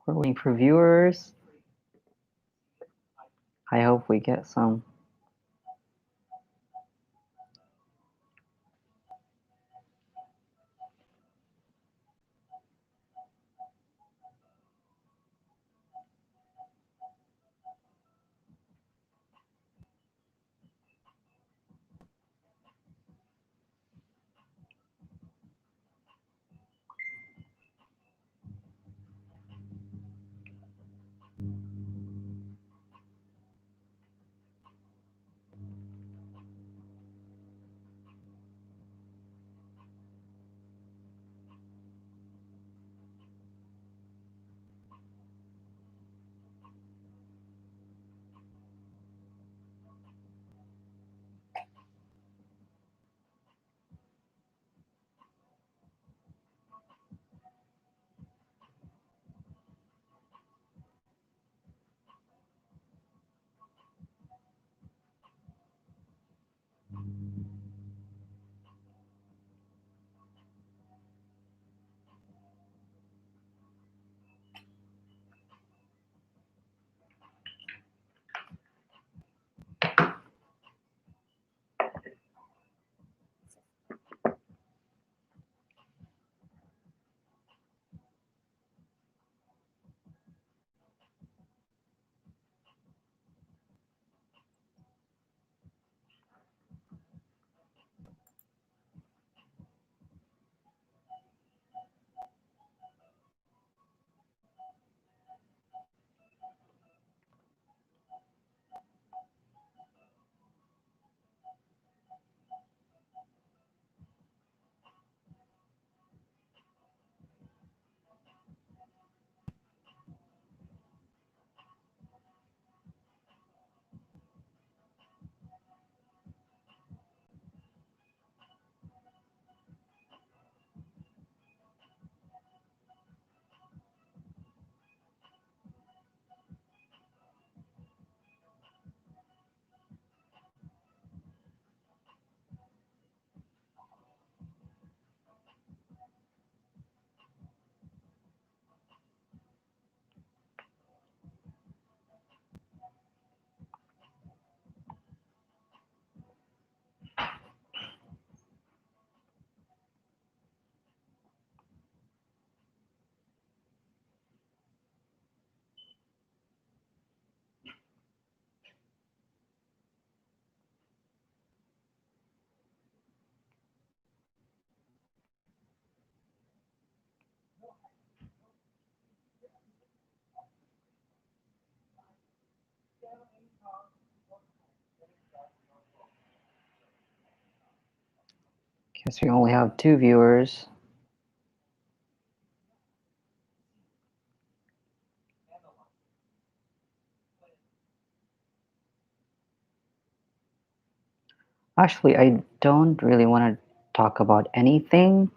We're waiting for viewers. I hope we get some. Guess we only have 2 viewers. Actually, I don't really want to talk about anything.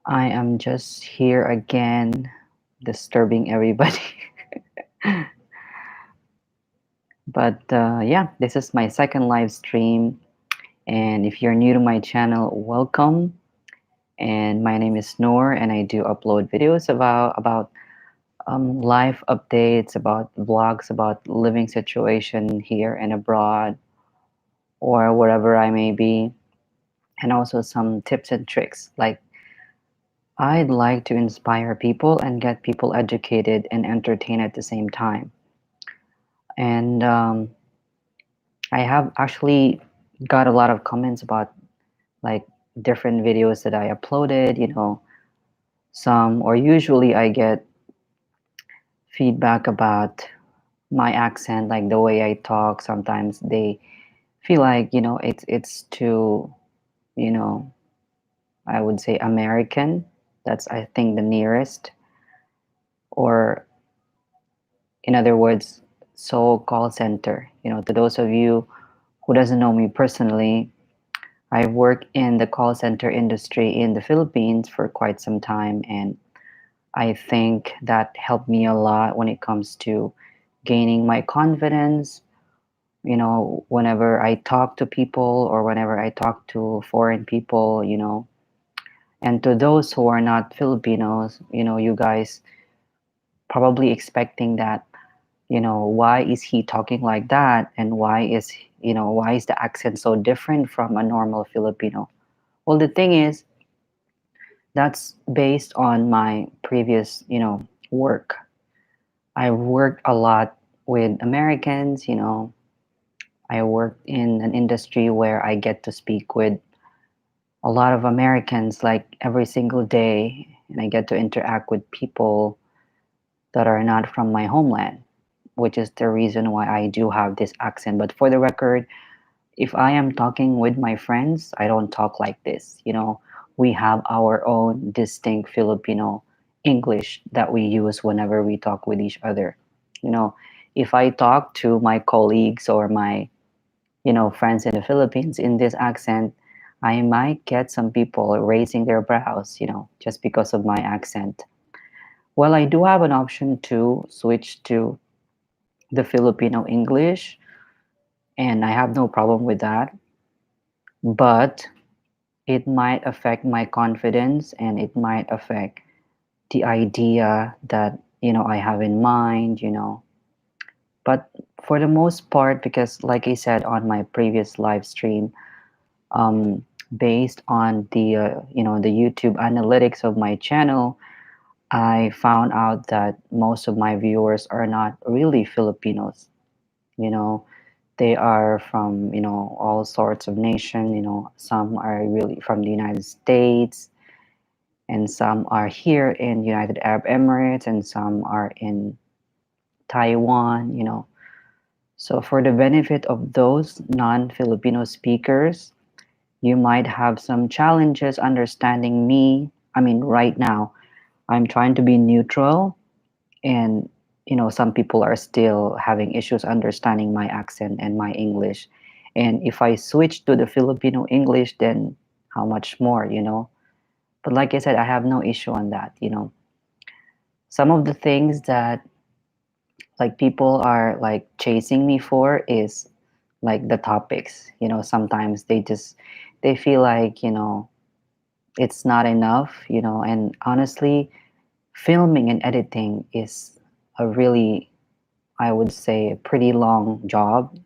I am just here again, disturbing everybody. But yeah, this is my second live stream. And if you're new to my channel, welcome. And my name is Noor, and I do upload videos about life updates, about vlogs, about living situation here and abroad, or wherever I may be, and also some tips and tricks. Like, I'd like to inspire people and get people educated and entertained at the same time. And I have actually got a lot of comments about like different videos that I uploaded, some, or usually I get feedback about my accent, like the way I talk. Sometimes they feel like, it's too, you know, I would say American. That's, I think, the nearest. Or, in other words, so call center. To those of you who doesn't know me personally, I work in the call center industry in the Philippines for quite some time, and I think that helped me a lot when it comes to gaining my confidence. Whenever I talk to people or whenever I talk to foreign people, And to those who are not Filipinos, you guys probably expecting that, why is he talking like that? And why is the accent so different from a normal Filipino? Well, the thing is, that's based on my previous, work. I worked a lot with Americans, I worked in an industry where I get to speak with a lot of Americans like every single day, and I get to interact with people that are not from my homeland, which is the reason why I do have this accent. But for the record, if I am talking with my friends, I don't talk like this. We have our own distinct Filipino English that we use whenever we talk with each other. You know, if I talk to my colleagues or my, friends in the Philippines in this accent, I might get some people raising their brows, just because of my accent. Well, I do have an option to switch to the Filipino English, and I have no problem with that. But it might affect my confidence and it might affect the idea that, I have in mind. But for the most part, because like I said on my previous live stream, um, based on the YouTube analytics of my channel, I found out that most of my viewers are not really Filipinos. You know, they are from, all sorts of nation. Some are really from the United States, and some are here in United Arab Emirates, and some are in Taiwan. So for the benefit of those non-Filipino speakers, you might have some challenges understanding me. I mean, right now, I'm trying to be neutral, and some people are still having issues understanding my accent and my English. And if I switch to the Filipino English, then how much more? But like I said, I have no issue on that. Some of the things that like people are like chasing me for is like the topics. Sometimes they feel like, it's not enough. And honestly, filming and editing is a really, I would say, a pretty long job.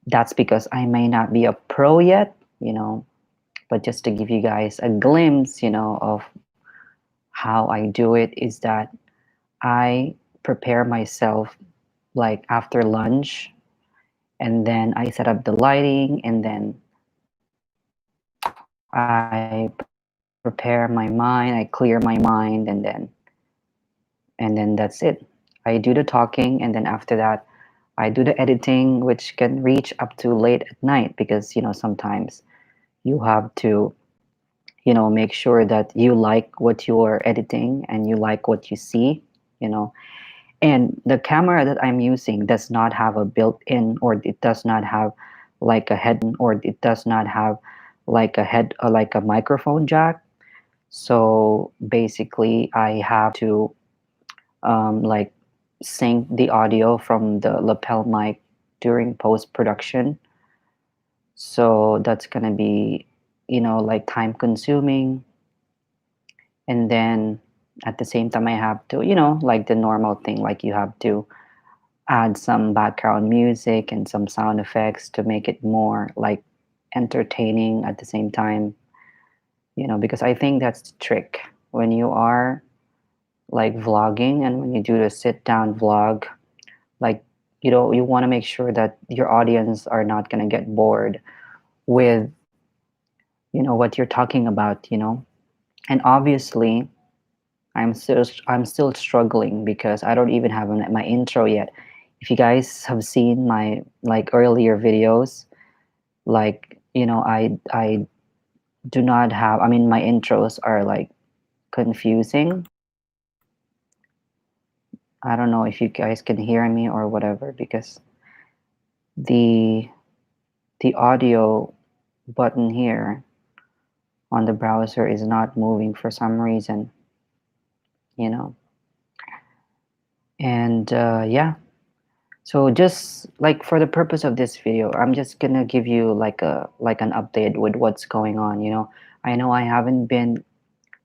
That's because I may not be a pro yet. But just to give you guys a glimpse, of how I do it is that I prepare myself like after lunch, and then I set up the lighting, and then I prepare my mind, I clear my mind, and then that's it. I do the talking, and then after that I do the editing, which can reach up to late at night because sometimes you have to make sure that you like what you are editing and you like what you see you know and the camera that I'm using does not have a built-in, or it does not have like a headphone, or it does not have like a microphone jack. So basically I have to like sync the audio from the lapel mic during post production. So that's gonna be like time consuming. And then at the same time I have to like the normal thing, like you have to add some background music and some sound effects to make it more like entertaining at the same time, because I think that's the trick when you are like vlogging, and when you do the sit down vlog, like you want to make sure that your audience are not going to get bored with what you're talking about. And obviously I'm still struggling because I don't even have my intro yet. If you guys have seen my like earlier videos, like I do not have. I mean, my intros are like confusing. I don't know if you guys can hear me or whatever, because the the audio button here on the browser is not moving for some reason, you know. And yeah, so just like for the purpose of this video, I'm just gonna give you like an update with what's going on. I know I haven't been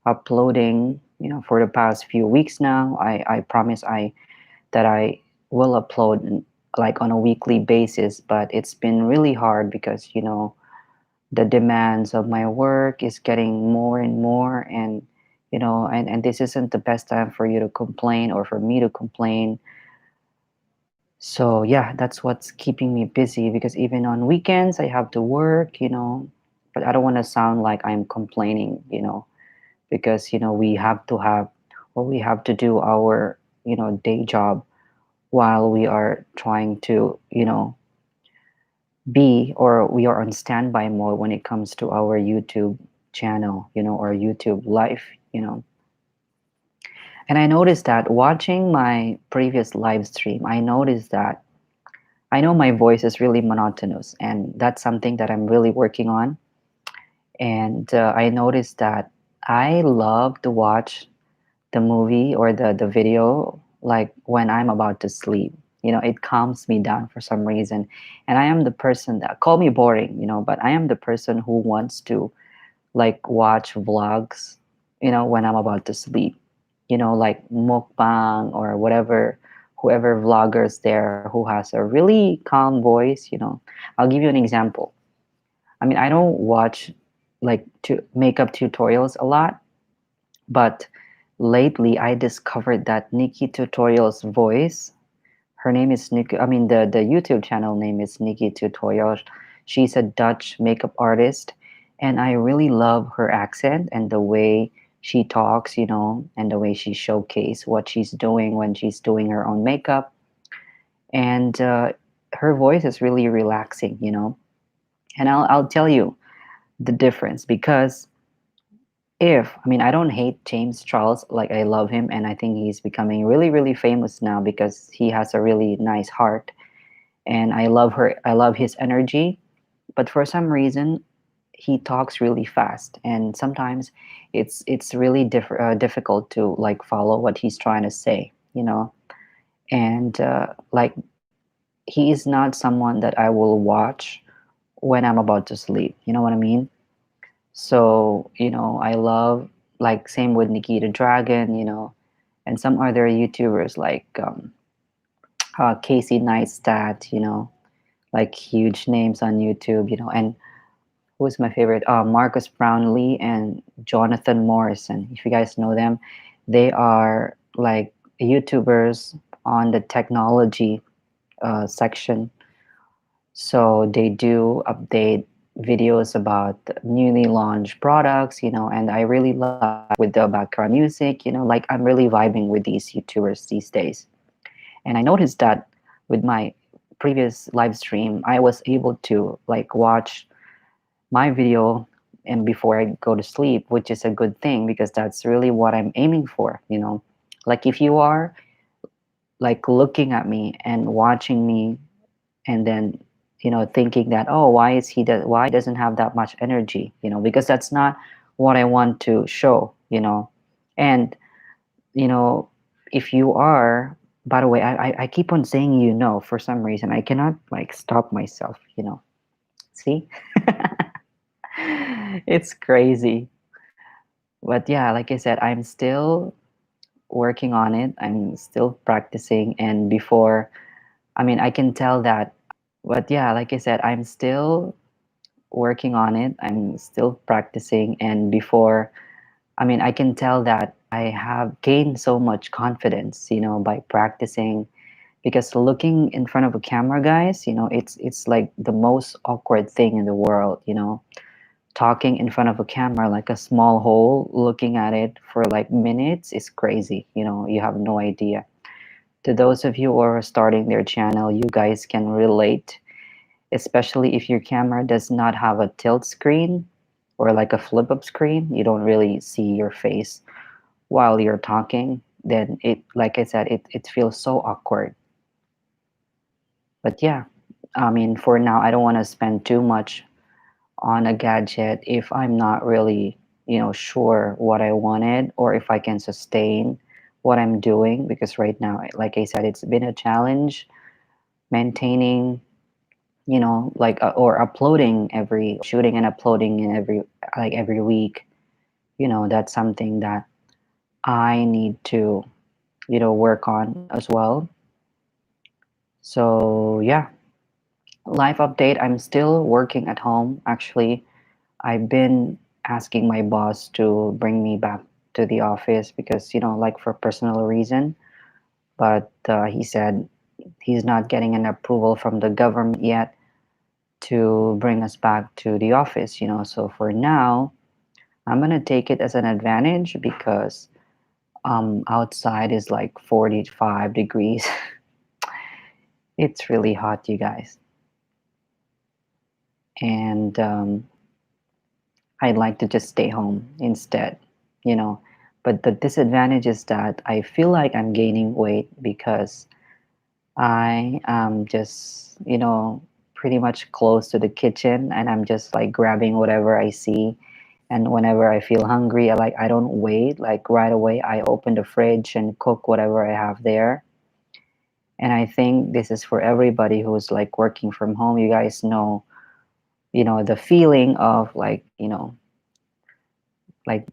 uploading, for the past few weeks now. I promise that I will upload like on a weekly basis, but it's been really hard because, the demands of my work is getting more and more, and and this isn't the best time for you to complain or for me to complain. So yeah, that's what's keeping me busy, because even on weekends I have to work, but I don't want to sound like I'm complaining, because we have to have, or we have to do our day job while we are trying to be, or we are on standby mode when it comes to our YouTube channel, or YouTube life, you know. And I noticed that watching my previous live stream, I noticed that I know my voice is really monotonous, and that's something that I'm really working on. And I noticed that I love to watch the movie or the video like when I'm about to sleep. It calms me down for some reason. And I am the person that, call me boring, but I am the person who wants to like watch vlogs, when I'm about to sleep. Like mukbang or whatever, whoever vloggers there who has a really calm voice. I'll give you an example. I mean, I don't watch like makeup tutorials a lot, but lately I discovered that Nikki Tutorial's voice, her name is Nikki, I mean, the YouTube channel name is Nikki Tutorial. She's a Dutch makeup artist, and I really love her accent and the way she talks, and the way she showcase what she's doing when she's doing her own makeup. And her voice is really relaxing. And I'll tell you the difference, because if I mean, I don't hate James Charles, like I love him, and I think he's becoming really really famous now because he has a really nice heart, and I love his energy. But for some reason he talks really fast, and sometimes it's really difficult to like follow what he's trying to say. And like, he is not someone that I will watch when I'm about to sleep, you know what I mean? So, I love, like, same with Nikita Dragon, and some other YouTubers like Casey Neistat, like huge names on YouTube, and who's my favorite? Marcus Brownlee and Jonathan Morrison. If you guys know them, they are like YouTubers on the technology section. So they do update videos about newly launched products, and I really love that with the background music, like I'm really vibing with these YouTubers these days. And I noticed that with my previous live stream, I was able to like watch my video and before I go to sleep, which is a good thing because that's really what I'm aiming for. Like if you are like looking at me and watching me, and then thinking that, oh, why he doesn't have that much energy, because that's not what I want to show. And you know if you are, by the way, I keep on saying, for some reason I cannot like stop myself. See. It's crazy. But yeah, like I said, I'm still working on it, I'm still practicing, and before, I mean, I can tell that. But yeah, like I said, I'm still working on it. I'm still practicing. And before, I mean, I can tell that I have gained so much confidence, by practicing. Because looking in front of a camera, guys, it's like the most awkward thing in the world. Talking in front of a camera, like a small hole, looking at it for like minutes is crazy. You have no idea. To those of you who are starting their channel, you guys can relate, especially if your camera does not have a tilt screen or like a flip up screen. You don't really see your face while you're talking. Then it, like I said, it feels so awkward. But yeah, I mean, for now, I don't want to spend too much on a gadget if I'm not really, sure what I wanted or if I can sustain what I'm doing. Because right now, like I said, it's been a challenge maintaining like or uploading every shooting and uploading in every week. That's something that I need to work on as well. So yeah, life update. I'm still working at home. Actually, I've been asking my boss to bring me back to the office because like for personal reason. But he said he's not getting an approval from the government yet to bring us back to the office. So for now, I'm gonna take it as an advantage because outside is like 45 degrees. It's really hot, you guys. And I'd like to just stay home instead, you know. But the disadvantage is that I feel like I'm gaining weight because I am just, pretty much close to the kitchen and I'm just like grabbing whatever I see. And whenever I feel hungry, I don't wait. Like right away, I open the fridge and cook whatever I have there. And I think this is for everybody who's like working from home. You guys know, the feeling of like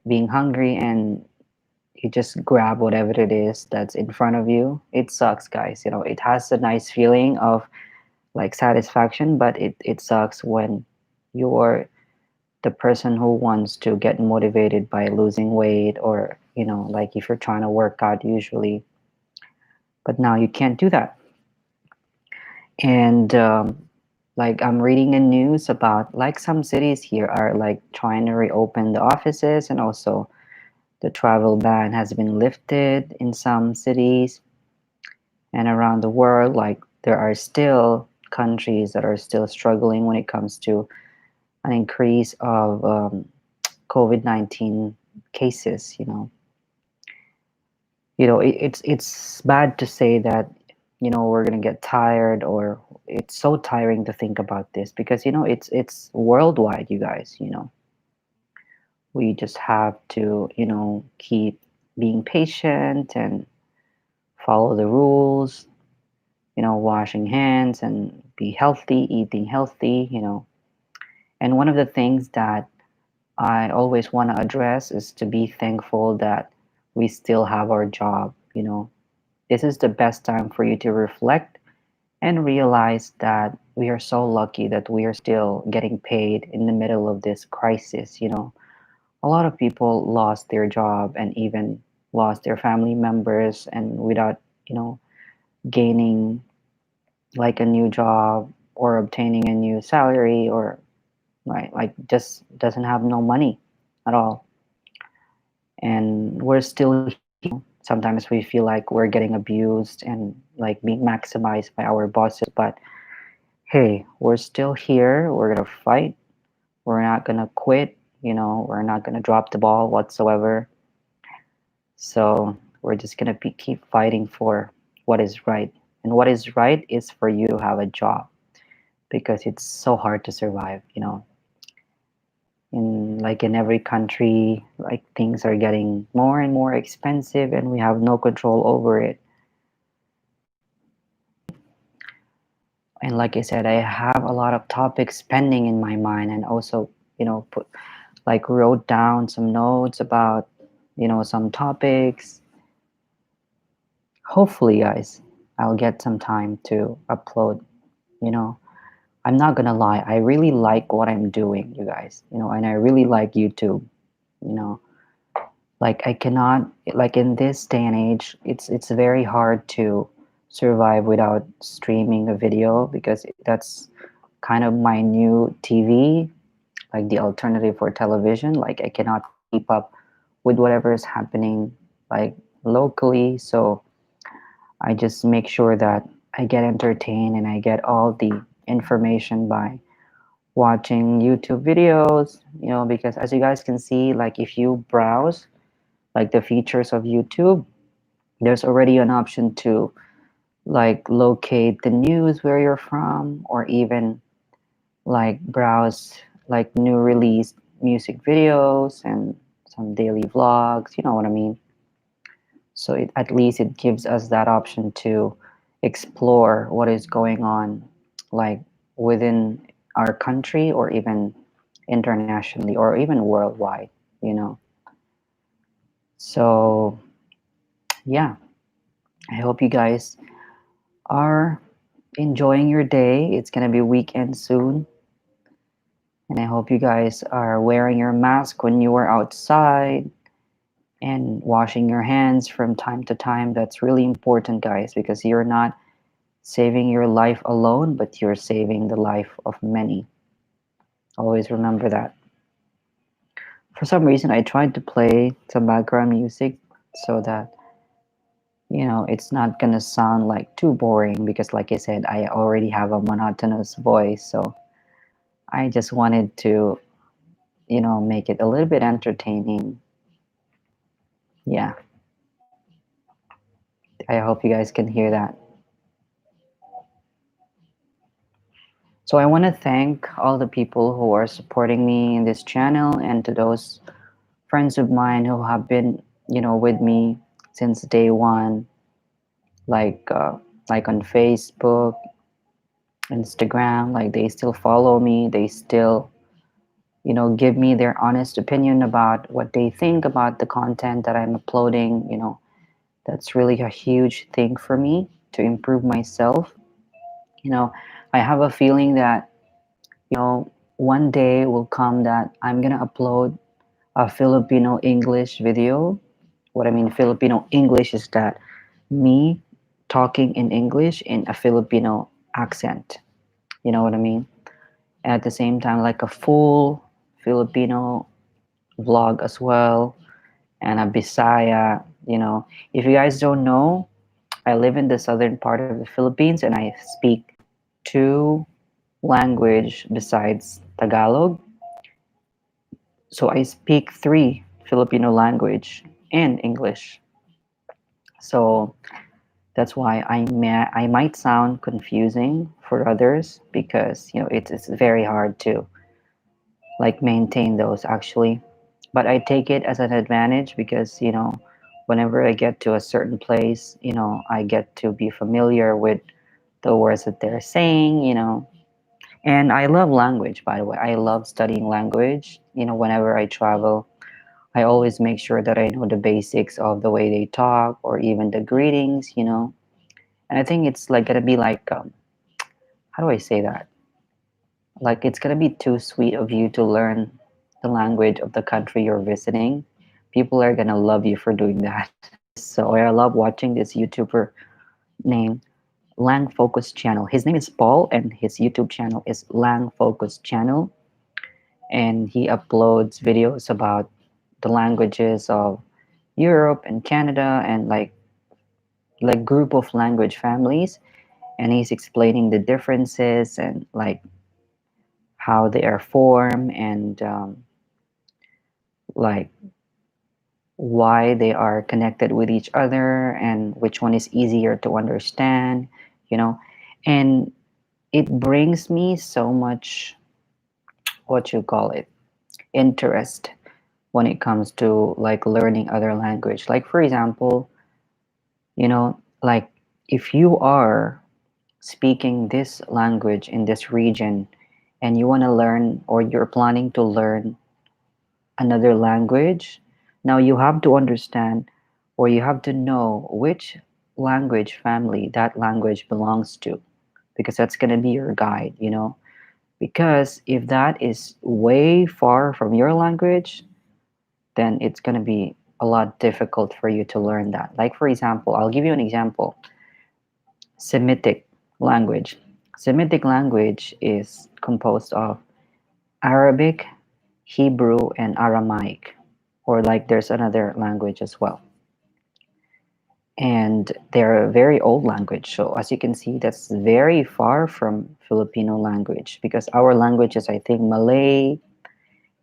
being hungry and you just grab whatever it is that's in front of you. It sucks, guys. It has a nice feeling of like satisfaction, but it sucks when you're the person who wants to get motivated by losing weight, or like if you're trying to work out usually, but now you can't do that. And like I'm reading the news about like some cities here are like trying to reopen the offices, and also the travel ban has been lifted in some cities. And around the world, like there are still countries that are still struggling when it comes to an increase of COVID-19 cases. It's bad to say that we're gonna get tired, or it's so tiring to think about this because it's worldwide, you guys. We just have to keep being patient and follow the rules, washing hands and be healthy, eating healthy. And one of the things that I always want to address is to be thankful that we still have our job. This is the best time for you to reflect and realize that we are so lucky that we are still getting paid in the middle of this crisis. A lot of people lost their job and even lost their family members, and without, you know, gaining like a new job or obtaining a new salary, or right, like just doesn't have no money at all. And we're still sometimes we feel like we're getting abused and like being maximized by our bosses, but hey, we're still here. We're gonna fight. We're not gonna quit. We're not gonna drop the ball whatsoever. So we're just gonna keep fighting for what is right. And what is right is for you to have a job because it's so hard to survive. In every country, like things are getting more and more expensive and we have no control over it. And like I said, I have a lot of topics pending in my mind, and also put like wrote down some notes about some topics. Hopefully, guys, I'll get some time to upload. you know I'm not gonna lie, I really like what I'm doing, you guys, and I really like YouTube. you know like I cannot, like in this day and age, it's very hard to survive without streaming a video because that's kind of my new TV, like the alternative for television. Like I cannot keep up with whatever is happening like locally, so I just make sure that I get entertained and I get all the information by watching YouTube videos, because as you guys can see, like if you browse like the features of YouTube, there's already an option to like locate the news where you're from, or even like browse like new released music videos and some daily vlogs, you know what I mean? So at least it gives us that option to explore what is going on, like within our country or even internationally or even worldwide, you know. So, yeah, I hope you guys are enjoying your day. It's gonna be weekend soon, and I hope you guys are wearing your mask when you are outside and washing your hands from time to time. That's really important, guys, because you're not saving your life alone, but you're saving the life of many. Always remember that. For some reason, I tried to play some background music so that it's not gonna sound like too boring because, like I said, I already have a monotonous voice. So I just wanted to, make it a little bit entertaining. Yeah, I hope you guys can hear that. So I want to thank all the people who are supporting me in this channel and to those friends of mine who have been, with me since day one, like like on Facebook, Instagram, like they still follow me, they still, give me their honest opinion about what they think about the content that I'm uploading. That's really a huge thing for me to improve myself. You know, I have a feeling that, one day will come that I'm gonna upload a Filipino English video. What I mean, Filipino English is that me talking in English in a Filipino accent. You know what I mean? At the same time, like a full Filipino vlog as well, and a Bisaya. If you guys don't know, I live in the southern part of the Philippines and I speak two language besides Tagalog. So I speak three Filipino language and English. So that's why I might sound confusing for others because it's very hard to like maintain those actually. But I take it as an advantage because whenever I get to a certain place, I get to be familiar with the words that they're saying. And I love language, by the way. I love studying language. Whenever I travel, I always make sure that I know the basics of the way they talk or even the greetings. And I think it's like gonna be like, how do I say that? Like it's gonna be too sweet of you to learn the language of the country you're visiting. People are gonna love you for doing that. So I love watching this YouTuber named Lang Focus Channel. His name is Paul, and his YouTube channel is Lang Focus Channel, and he uploads videos about the languages of Europe and Canada and like group of language families, and he's explaining the differences and like how they are formed and like why they are connected with each other and which one is easier to understand, you know. And it brings me so much, what you call it, interest when it comes to like learning other language. Like for example, like if you are speaking this language in this region and you want to learn or you're planning to learn another language, now you have to understand or you have to know which language family that language belongs to because that's going to be your guide. Because if that is way far from your language, then it's going to be a lot difficult for you to learn that. Like for example, I'll give you an example. Semitic language. Semitic language is composed of Arabic, Hebrew, and Aramaic, or like there's another language as well. And they're a very old language. So as you can see, that's very far from Filipino language because our language is, I think, Malay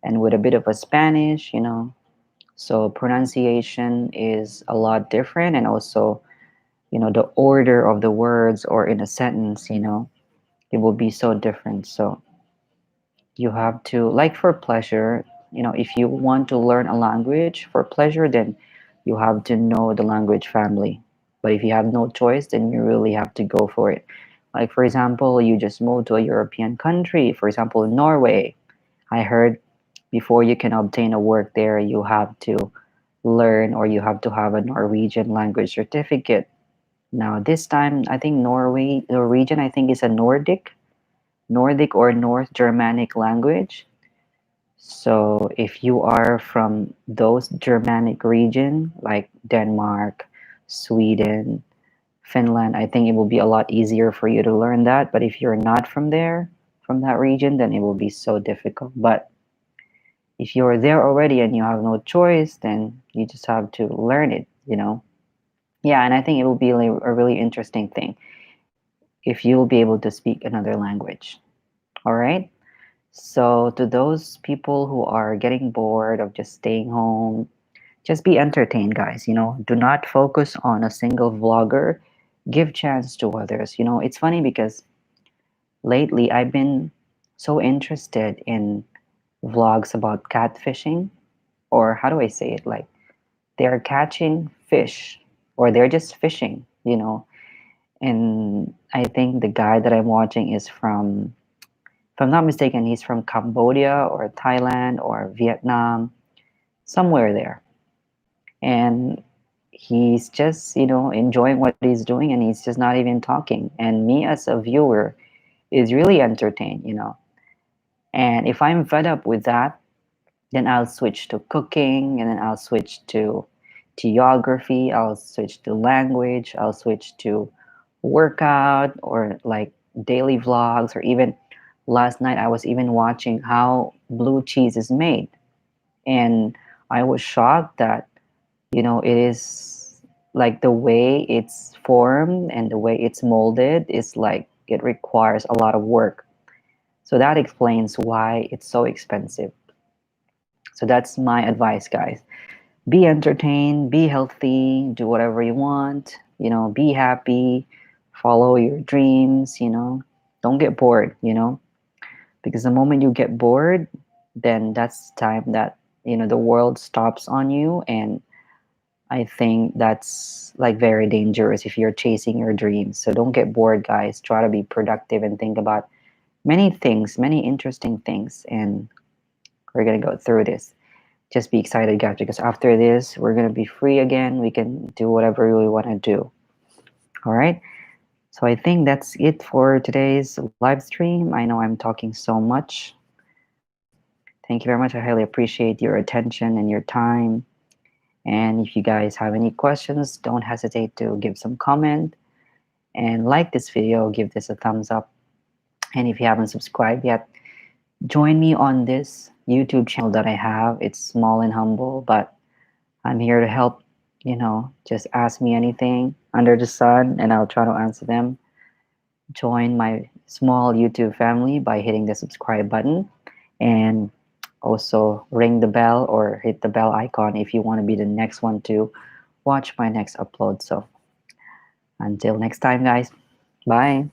and with a bit of a Spanish. So pronunciation is a lot different, and also, the order of the words or in a sentence, it will be so different. So you have to, like for pleasure, if you want to learn a language for pleasure, then you have to know the language family. But if you have no choice, then you really have to go for it. Like, for example, you just moved to a European country, for example, Norway. I heard before you can obtain a work there, you have to learn or you have to have a Norwegian language certificate. Now, this time, I think Norwegian, I think is a Nordic or North Germanic language. So if you are from those Germanic region, like Denmark, Sweden, Finland, I think it will be a lot easier for you to learn that. But if you're not from there, from that region, then it will be so difficult. But if you're there already and you have no choice, then you just have to learn it. Yeah, and I think it will be like a really interesting thing if you'll be able to speak another language. All right. So to those people who are getting bored of just staying home, just be entertained, guys. Do not focus on a single vlogger. Give chance to others. It's funny because lately I've been so interested in vlogs about catfishing, or how do I say it? Like they're catching fish or they're just fishing. And I think the guy that I'm watching is from, if I'm not mistaken, he's from Cambodia or Thailand or Vietnam, somewhere there. And he's just enjoying what he's doing, and he's just not even talking, and me as a viewer is really entertained. And if I'm fed up with that, then I'll switch to cooking, and then I'll switch to geography, I'll switch to language, I'll switch to workout or like daily vlogs, or even last night I was even watching how blue cheese is made. And I was shocked that it is like the way it's formed and the way it's molded is like it requires a lot of work. So that explains why it's so expensive. So that's my advice, guys. Be entertained, be healthy, do whatever you want, be happy, follow your dreams. Don't get bored, because the moment you get bored, then that's time that the world stops on you. And I think that's like very dangerous if you're chasing your dreams. So don't get bored, guys. Try to be productive and think about many things, many interesting things. And we're going to go through this. Just be excited, guys, because after this, we're going to be free again. We can do whatever we want to do. All right. So I think that's it for today's live stream. I know I'm talking so much. Thank you very much. I highly appreciate your attention and your time. And if you guys have any questions, don't hesitate to give some comment and like this video, give this a thumbs up. And if you haven't subscribed yet, join me on this YouTube channel that I have. It's small and humble, but I'm here to help. Just ask me anything under the sun and I'll try to answer them. Join my small YouTube family by hitting the subscribe button, and also ring the bell or hit the bell icon if you want to be the next one to watch my next upload. So until next time, guys, bye.